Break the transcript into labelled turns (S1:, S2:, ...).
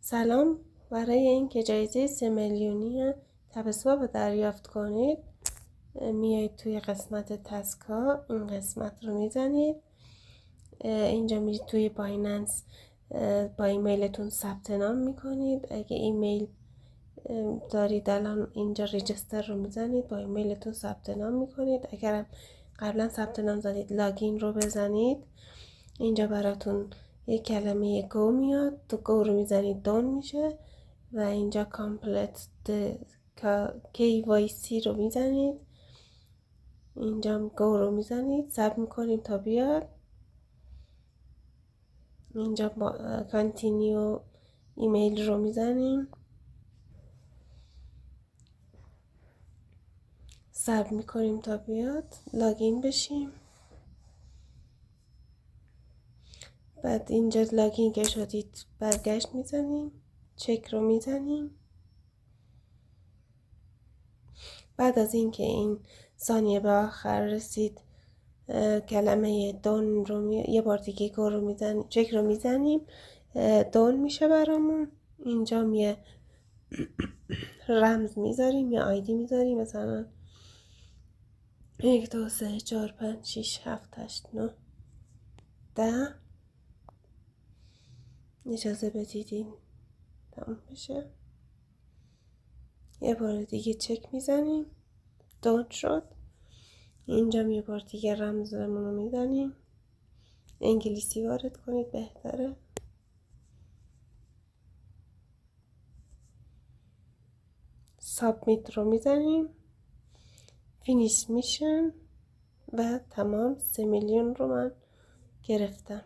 S1: سلام. برای اینکه جایزه 3 میلیونی تبسوا رو دریافت کنید میایید توی قسمت تسک ها، این قسمت رو میزنید. اینجا میرید توی بایننس، با ایمیلتون ثبت نام میکنید. اگه ایمیل دارید الان اینجا رجیستر رو میزنید، با ایمیلتون ثبت نام میکنید. اگرم قبلا ثبت نام زدید لاگین رو بزنید. اینجا براتون یک کلمه گو میاد، تو گو رو میزنید دون میشه و اینجا کامپلت KYC رو میزنید. اینجا گو رو میزنید، ثبت میکنیم تا بیاد. اینجا کانتینیو ایمیل رو میزنیم، ثبت میکنیم تا بیاد، لاگین بشیم. بعد اینجا لاگین که شدید برگشت میزنیم، چک رو میزنیم. بعد از اینکه این ثانیه به آخر رسید کلمه دون رو یه بار دیگه گو رو میزنیم، چک رو میزنیم، دون میشه برامون. اینجا یه رمز میذاریم یا آیدی میذاریم، مثلا 1 2 3 4 5 6 7 8 9 10. اجازه بدید این تموم بشه. یه بار دیگه چک میزنیم، دون شد. اینجا یه بار دیگه رمزمون رو میزنیم، انگلیسی وارد کنید بهتره. سابمیت رو میزنیم، فینیش میشن و تمام. 3 میلیون رو من گرفتم.